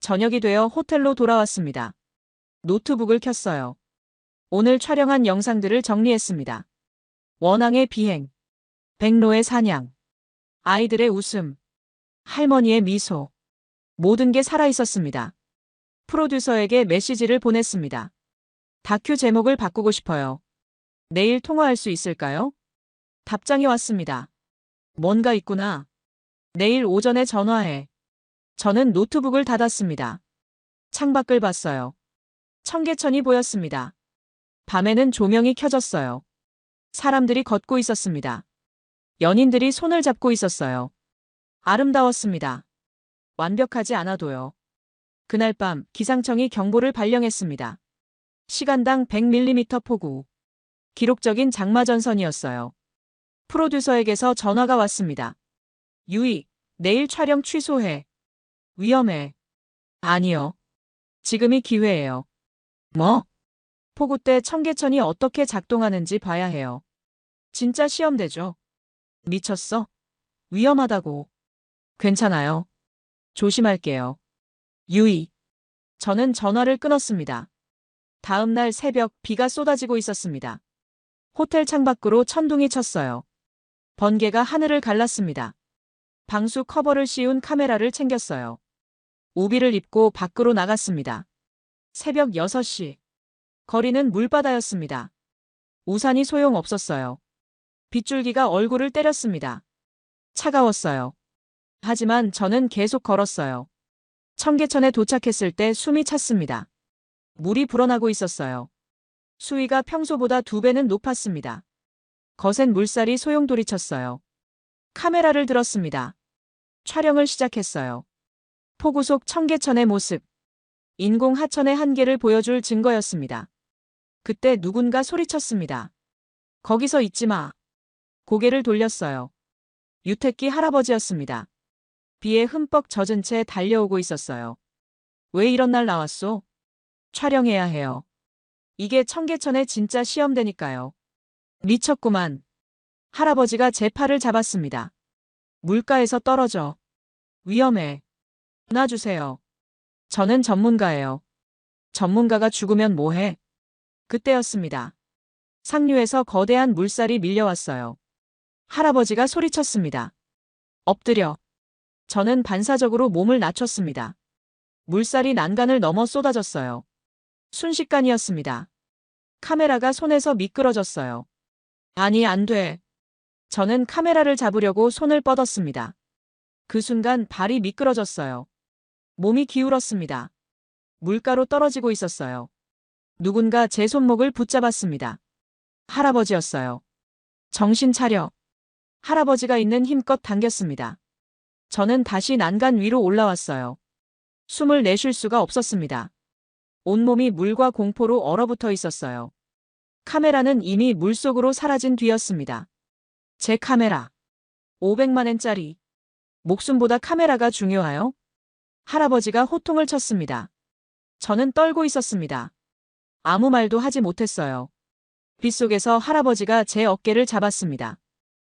저녁이 되어 호텔로 돌아왔습니다. 노트북을 켰어요. 오늘 촬영한 영상들을 정리했습니다. 원앙의 비행, 백로의 사냥, 아이들의 웃음, 할머니의 미소. 모든 게 살아있었습니다. 프로듀서에게 메시지를 보냈습니다. 다큐 제목을 바꾸고 싶어요. 내일 통화할 수 있을까요? 답장이 왔습니다. 뭔가 있구나. 내일 오전에 전화해. 저는 노트북을 닫았습니다. 창밖을 봤어요. 청계천이 보였습니다. 밤에는 조명이 켜졌어요. 사람들이 걷고 있었습니다. 연인들이 손을 잡고 있었어요. 아름다웠습니다. 완벽하지 않아도요. 그날 밤 기상청이 경보를 발령했습니다. 시간당 100mm 폭우. 기록적인 장마전선이었어요. 프로듀서에게서 전화가 왔습니다. 유이, 내일 촬영 취소해. 위험해. 아니요. 지금이 기회예요. 뭐? 폭우 때 청계천이 어떻게 작동하는지 봐야 해요. 진짜 시험되죠? 미쳤어? 위험하다고. 괜찮아요. 조심할게요. 유이. 저는 전화를 끊었습니다. 다음 날 새벽 비가 쏟아지고 있었습니다. 호텔 창밖으로 천둥이 쳤어요. 번개가 하늘을 갈랐습니다. 방수 커버를 씌운 카메라를 챙겼어요. 우비를 입고 밖으로 나갔습니다. 새벽 6시. 거리는 물바다였습니다. 우산이 소용없었어요. 빗줄기가 얼굴을 때렸습니다. 차가웠어요. 하지만 저는 계속 걸었어요. 청계천에 도착했을 때 숨이 찼습니다. 물이 불어나고 있었어요. 수위가 평소보다 2배는 높았습니다. 거센 물살이 소용돌이쳤어요. 카메라를 들었습니다. 촬영을 시작했어요. 폭우 속 청계천의 모습. 인공 하천의 한계를 보여줄 증거였습니다. 그때 누군가 소리쳤습니다. 거기서 있지 마. 고개를 돌렸어요. 유택기 할아버지였습니다. 비에 흠뻑 젖은 채 달려오고 있었어요. 왜 이런 날 나왔소? 촬영해야 해요. 이게 청계천의 진짜 시험대니까요. 미쳤구만. 할아버지가 제 팔을 잡았습니다. 물가에서 떨어져. 위험해. 놔주세요. 저는 전문가예요. 전문가가 죽으면 뭐해? 그때였습니다. 상류에서 거대한 물살이 밀려왔어요. 할아버지가 소리쳤습니다. 엎드려. 저는 반사적으로 몸을 낮췄습니다. 물살이 난간을 넘어 쏟아졌어요. 순식간이었습니다. 카메라가 손에서 미끄러졌어요. 아니, 안 돼. 저는 카메라를 잡으려고 손을 뻗었습니다. 그 순간 발이 미끄러졌어요. 몸이 기울었습니다. 물가로 떨어지고 있었어요. 누군가 제 손목을 붙잡았습니다. 할아버지였어요. 정신 차려. 할아버지가 있는 힘껏 당겼습니다. 저는 다시 난간 위로 올라왔어요. 숨을 내쉴 수가 없었습니다. 온몸이 물과 공포로 얼어붙어 있었어요. 카메라는 이미 물속으로 사라진 뒤였습니다. 제 카메라. 500만 엔짜리. 목숨보다 카메라가 중요하여? 할아버지가 호통을 쳤습니다. 저는 떨고 있었습니다. 아무 말도 하지 못했어요. 빗속에서 할아버지가 제 어깨를 잡았습니다.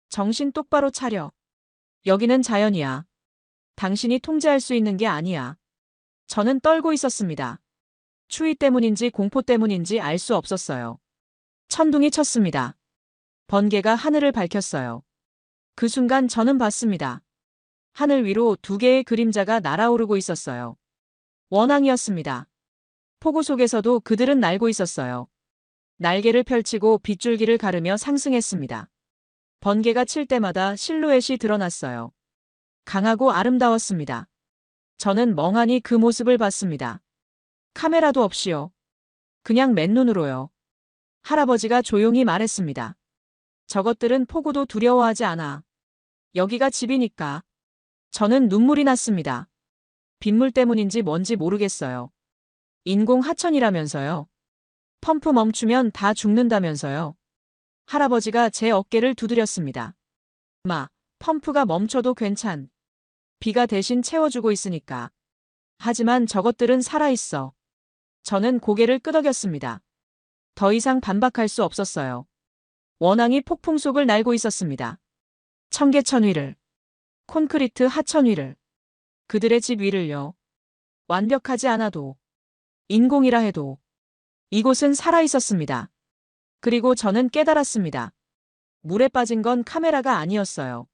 정신 똑바로 차려. 여기는 자연이야. 당신이 통제할 수 있는 게 아니야. 저는 떨고 있었습니다. 추위 때문인지 공포 때문인지 알 수 없었어요. 천둥이 쳤습니다. 번개가 하늘을 밝혔어요. 그 순간 저는 봤습니다. 하늘 위로 두 개의 그림자가 날아오르고 있었어요. 원앙이었습니다. 폭우 속에서도 그들은 날고 있었어요. 날개를 펼치고 빗줄기를 가르며 상승했습니다. 번개가 칠 때마다 실루엣이 드러났어요. 강하고 아름다웠습니다. 저는 멍하니 그 모습을 봤습니다. 카메라도 없이요. 그냥 맨눈으로요. 할아버지가 조용히 말했습니다. 저것들은 폭우도 두려워하지 않아. 여기가 집이니까. 저는 눈물이 났습니다. 빗물 때문인지 뭔지 모르겠어요. 인공 하천이라면서요. 펌프 멈추면 다 죽는다면서요. 할아버지가 제 어깨를 두드렸습니다. 마, 펌프가 멈춰도 괜찮. 비가 대신 채워주고 있으니까. 하지만 저것들은 살아있어. 저는 고개를 끄덕였습니다. 더 이상 반박할 수 없었어요. 원앙이 폭풍 속을 날고 있었습니다. 청계천 위를, 콘크리트 하천 위를, 그들의 집 위를요. 완벽하지 않아도, 인공이라 해도, 이곳은 살아있었습니다. 그리고 저는 깨달았습니다. 물에 빠진 건 카메라가 아니었어요.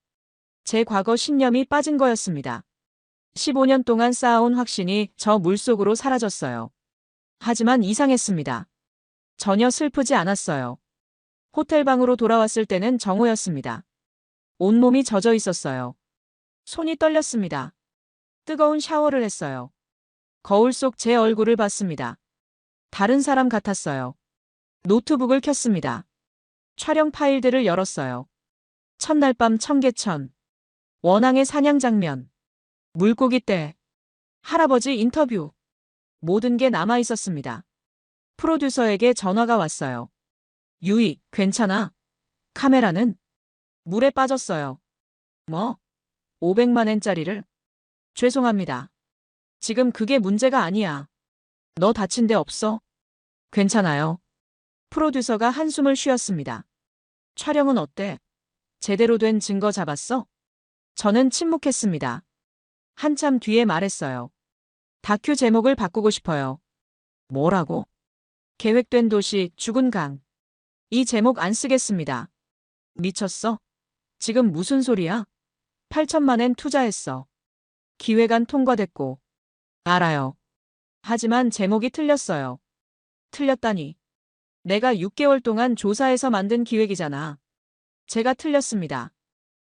제 과거 신념이 빠진 거였습니다. 15년 동안 쌓아온 확신이 저 물속으로 사라졌어요. 하지만 이상했습니다. 전혀 슬프지 않았어요. 호텔방으로 돌아왔을 때는 정오였습니다. 온몸이 젖어 있었어요. 손이 떨렸습니다. 뜨거운 샤워를 했어요. 거울 속 제 얼굴을 봤습니다. 다른 사람 같았어요. 노트북을 켰습니다. 촬영 파일들을 열었어요. 첫날 밤 청계천, 원앙의 사냥 장면, 물고기 떼, 할아버지 인터뷰, 모든 게 남아 있었습니다. 프로듀서에게 전화가 왔어요. 유이, 괜찮아? 카메라는? 물에 빠졌어요. 뭐? 500만 엔짜리를? 죄송합니다. 지금 그게 문제가 아니야. 너 다친 데 없어? 괜찮아요. 프로듀서가 한숨을 쉬었습니다. 촬영은 어때? 제대로 된 증거 잡았어? 저는 침묵했습니다. 한참 뒤에 말했어요. 다큐 제목을 바꾸고 싶어요. 뭐라고? 계획된 도시, 죽은 강. 이 제목 안 쓰겠습니다. 미쳤어? 지금 무슨 소리야? 8천만 엔 투자했어. 기획안 통과됐고. 알아요. 하지만 제목이 틀렸어요. 틀렸다니. 내가 6개월 동안 조사해서 만든 기획이잖아. 제가 틀렸습니다.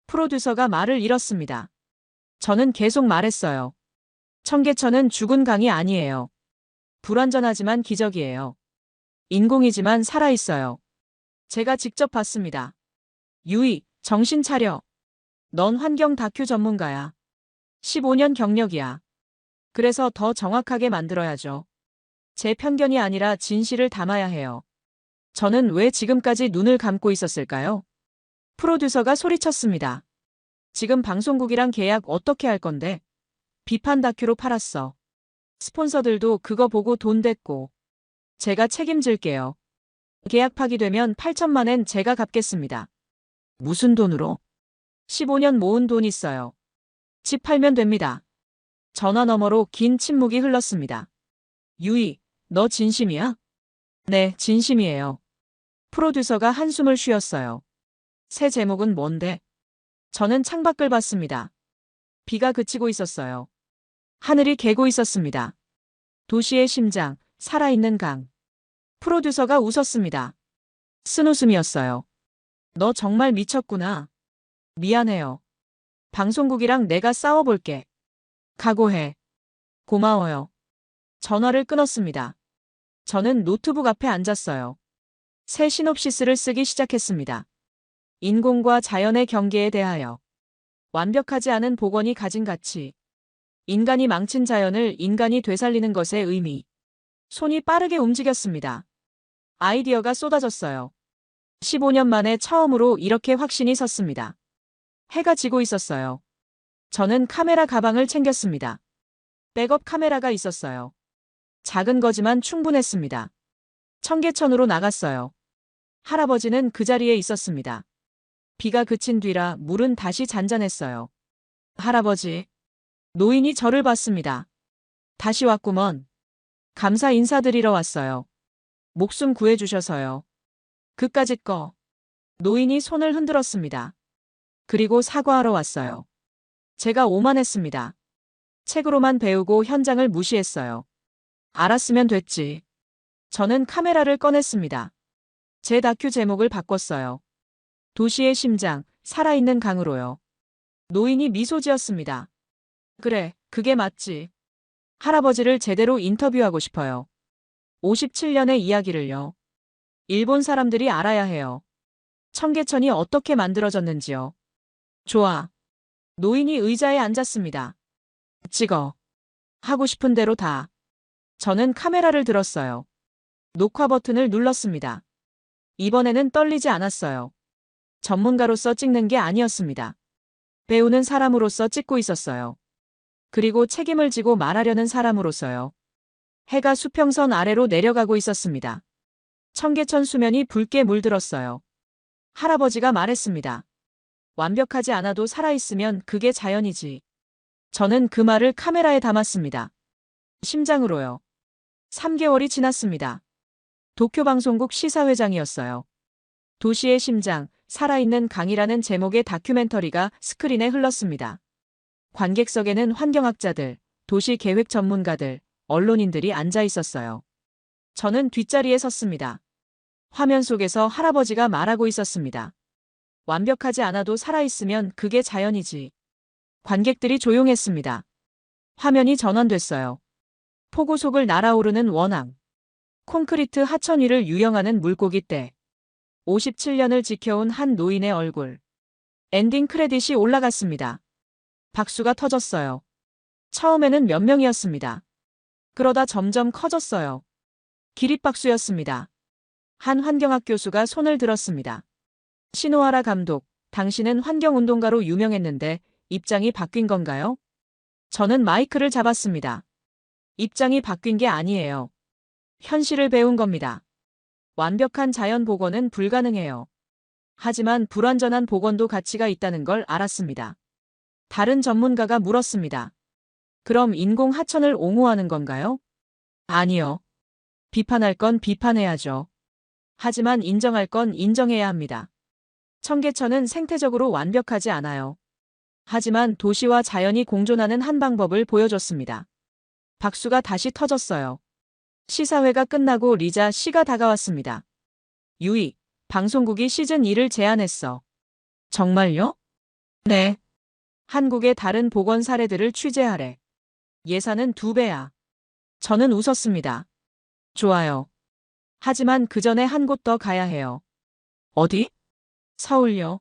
프로듀서가 말을 잃었습니다. 저는 계속 말했어요. 청계천은 죽은 강이 아니에요. 불완전하지만 기적이에요. 인공이지만 살아있어요. 제가 직접 봤습니다. 유이, 정신 차려. 넌 환경 다큐 전문가야. 15년 경력이야. 그래서 더 정확하게 만들어야죠. 제 편견이 아니라 진실을 담아야 해요. 저는 왜 지금까지 눈을 감고 있었을까요? 프로듀서가 소리쳤습니다. 지금 방송국이랑 계약 어떻게 할 건데? 비판 다큐로 팔았어. 스폰서들도 그거 보고 돈 댔고. 제가 책임질게요. 계약 파기되면 8천만 엔 제가 갚겠습니다. 무슨 돈으로? 15년 모은 돈 있어요. 집 팔면 됩니다. 전화 너머로 긴 침묵이 흘렀습니다. 유이, 너 진심이야? 네, 진심이에요. 프로듀서가 한숨을 쉬었어요. 새 제목은 뭔데? 저는 창밖을 봤습니다. 비가 그치고 있었어요. 하늘이 개고 있었습니다. 도시의 심장, 살아있는 강. 프로듀서가 웃었습니다. 쓴웃음이었어요. 너 정말 미쳤구나. 미안해요. 방송국이랑 내가 싸워볼게. 각오해. 고마워요. 전화를 끊었습니다. 저는 노트북 앞에 앉았어요. 새 시놉시스를 쓰기 시작했습니다. 인공과 자연의 경계에 대하여. 완벽하지 않은 복원이 가진 가치. 인간이 망친 자연을 인간이 되살리는 것의 의미. 손이 빠르게 움직였습니다. 아이디어가 쏟아졌어요. 15년 만에 처음으로 이렇게 확신이 섰습니다. 해가 지고 있었어요. 저는 카메라 가방을 챙겼습니다. 백업 카메라가 있었어요. 작은 거지만 충분했습니다. 청계천으로 나갔어요. 할아버지는 그 자리에 있었습니다. 비가 그친 뒤라 물은 다시 잔잔했어요. 할아버지. 노인이 저를 봤습니다. 다시 왔구먼. 감사 인사드리러 왔어요. 목숨 구해주셔서요. 그까짓 거. 노인이 손을 흔들었습니다. 그리고 사과하러 왔어요. 제가 오만했습니다. 책으로만 배우고 현장을 무시했어요. 알았으면 됐지. 저는 카메라를 꺼냈습니다. 제 다큐 제목을 바꿨어요. 도시의 심장, 살아있는 강으로요. 노인이 미소 지었습니다. 그래, 그게 맞지. 할아버지를 제대로 인터뷰하고 싶어요. 57년의 이야기를요. 일본 사람들이 알아야 해요. 청계천이 어떻게 만들어졌는지요. 좋아. 노인이 의자에 앉았습니다. 찍어. 하고 싶은 대로 다. 저는 카메라를 들었어요. 녹화 버튼을 눌렀습니다. 이번에는 떨리지 않았어요. 전문가로서 찍는 게 아니었습니다. 배우는 사람으로서 찍고 있었어요. 그리고 책임을 지고 말하려는 사람으로서요. 해가 수평선 아래로 내려가고 있었습니다. 청계천 수면이 붉게 물들었어요. 할아버지가 말했습니다. 완벽하지 않아도 살아있으면 그게 자연이지. 저는 그 말을 카메라에 담았습니다. 심장으로요. 3개월이 지났습니다. 도쿄방송국 시사회장이었어요. 도시의 심장, 살아있는 강이라는 제목의 다큐멘터리가 스크린에 흘렀습니다. 관객석에는 환경학자들, 도시계획 전문가들, 언론인들이 앉아 있었어요. 저는 뒷자리에 섰습니다. 화면 속에서 할아버지가 말하고 있었습니다. 완벽하지 않아도 살아있으면 그게 자연이지. 관객들이 조용했습니다. 화면이 전환됐어요. 폭우 속을 날아오르는 원앙. 콘크리트 하천 위를 유영하는 물고기 떼. 57년을 지켜온 한 노인의 얼굴. 엔딩 크레딧이 올라갔습니다. 박수가 터졌어요. 처음에는 몇 명이었습니다. 그러다 점점 커졌어요. 기립박수였습니다. 한 환경학 교수가 손을 들었습니다. 시노하라 감독, 당신은 환경운동가로 유명했는데 입장이 바뀐 건가요? 저는 마이크를 잡았습니다. 입장이 바뀐 게 아니에요. 현실을 배운 겁니다. 완벽한 자연 복원은 불가능해요. 하지만 불완전한 복원도 가치가 있다는 걸 알았습니다. 다른 전문가가 물었습니다. 그럼 인공 하천을 옹호하는 건가요? 아니요. 비판할 건 비판해야죠. 하지만 인정할 건 인정해야 합니다. 청계천은 생태적으로 완벽하지 않아요. 하지만 도시와 자연이 공존하는 한 방법을 보여줬습니다. 박수가 다시 터졌어요. 시사회가 끝나고 리자 씨가 다가왔습니다. 유이, 방송국이 시즌2를 제안했어. 정말요? 네. 한국의 다른 복원 사례들을 취재하래. 예산은 2배야. 저는 웃었습니다. 좋아요. 하지만 그 전에 한 곳 더 가야 해요. 어디? 서울요.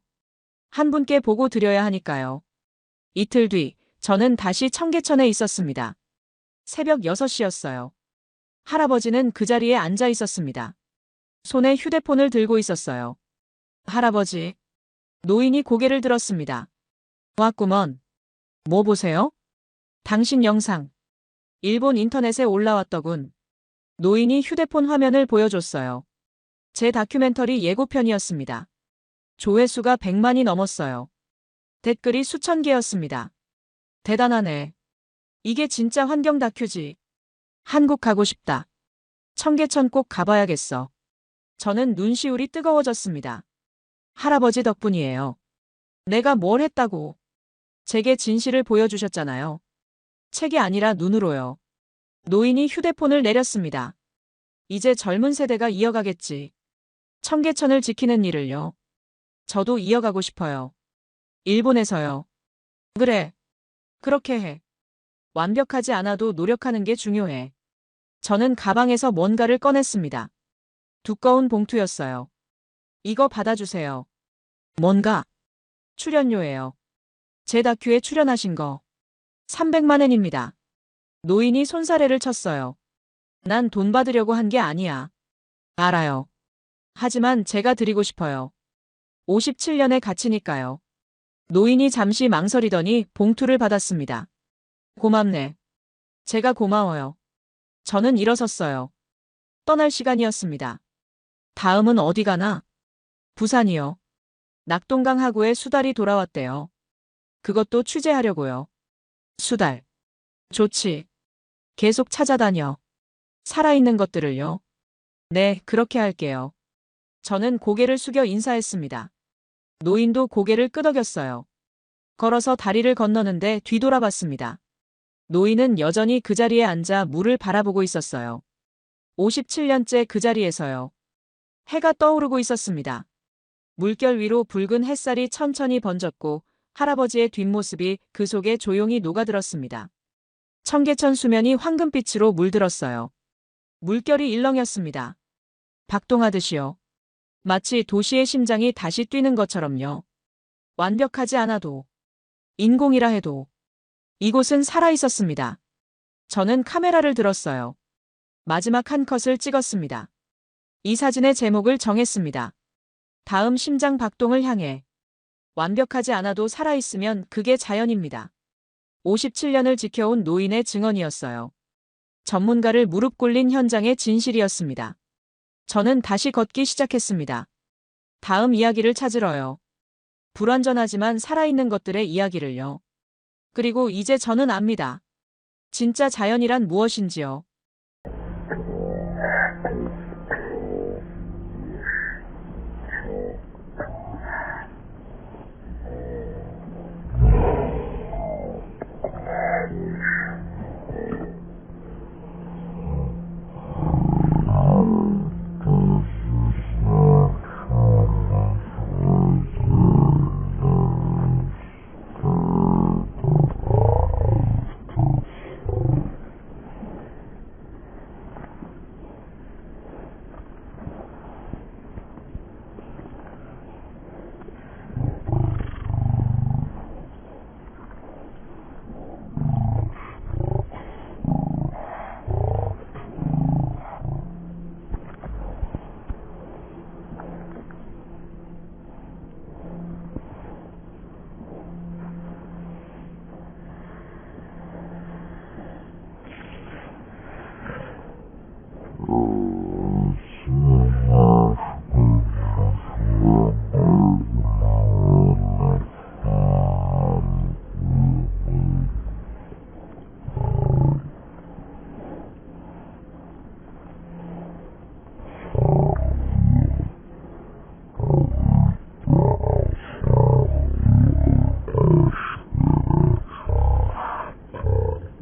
한 분께 보고 드려야 하니까요. 이틀 뒤, 저는 다시 청계천에 있었습니다. 새벽 6시였어요. 할아버지는 그 자리에 앉아 있었습니다. 손에 휴대폰을 들고 있었어요. 할아버지. 노인이 고개를 들었습니다. 왔구먼. 뭐 보세요? 당신 영상. 일본 인터넷에 올라왔더군. 노인이 휴대폰 화면을 보여줬어요. 제 다큐멘터리 예고편이었습니다. 조회수가 100만이 넘었어요. 댓글이 수천 개였습니다. 대단하네. 이게 진짜 환경 다큐지. 한국 가고 싶다. 청계천 꼭 가봐야겠어. 저는 눈시울이 뜨거워졌습니다. 할아버지 덕분이에요. 내가 뭘 했다고. 제게 진실을 보여주셨잖아요. 책이 아니라 눈으로요. 노인이 휴대폰을 내렸습니다. 이제 젊은 세대가 이어가겠지. 청계천을 지키는 일을요. 저도 이어가고 싶어요. 일본에서요. 그래. 그렇게 해. 완벽하지 않아도 노력하는 게 중요해. 저는 가방에서 뭔가를 꺼냈습니다. 두꺼운 봉투였어요. 이거 받아주세요. 뭔가? 출연료예요. 제 다큐에 출연하신 거. 300만 엔입니다. 노인이 손사래를 쳤어요. 난 돈 받으려고 한 게 아니야. 알아요. 하지만 제가 드리고 싶어요. 57년의 가치니까요. 노인이 잠시 망설이더니 봉투를 받았습니다. 고맙네. 제가 고마워요. 저는 일어섰어요. 떠날 시간이었습니다. 다음은 어디 가나? 부산이요. 낙동강 하구에 수달이 돌아왔대요. 그것도 취재하려고요. 수달. 좋지. 계속 찾아다녀. 살아있는 것들을요. 네, 그렇게 할게요. 저는 고개를 숙여 인사했습니다. 노인도 고개를 끄덕였어요. 걸어서 다리를 건너는데 뒤돌아봤습니다. 노인은 여전히 그 자리에 앉아 물을 바라보고 있었어요. 57년째 그 자리에서요. 해가 떠오르고 있었습니다. 물결 위로 붉은 햇살이 천천히 번졌고 할아버지의 뒷모습이 그 속에 조용히 녹아들었습니다. 청계천 수면이 황금빛으로 물들었어요. 물결이 일렁였습니다. 박동하듯이요. 마치 도시의 심장이 다시 뛰는 것처럼요. 완벽하지 않아도, 인공이라 해도 이곳은 살아있었습니다. 저는 카메라를 들었어요. 마지막 한 컷을 찍었습니다. 이 사진의 제목을 정했습니다. 다음 심장 박동을 향해. 완벽하지 않아도 살아있으면 그게 자연입니다. 57년을 지켜온 노인의 증언이었어요. 전문가를 무릎 꿇린 현장의 진실이었습니다. 저는 다시 걷기 시작했습니다. 다음 이야기를 찾으러요. 불완전하지만 살아있는 것들의 이야기를요. 그리고 이제 저는 압니다. 진짜 자연이란 무엇인지요.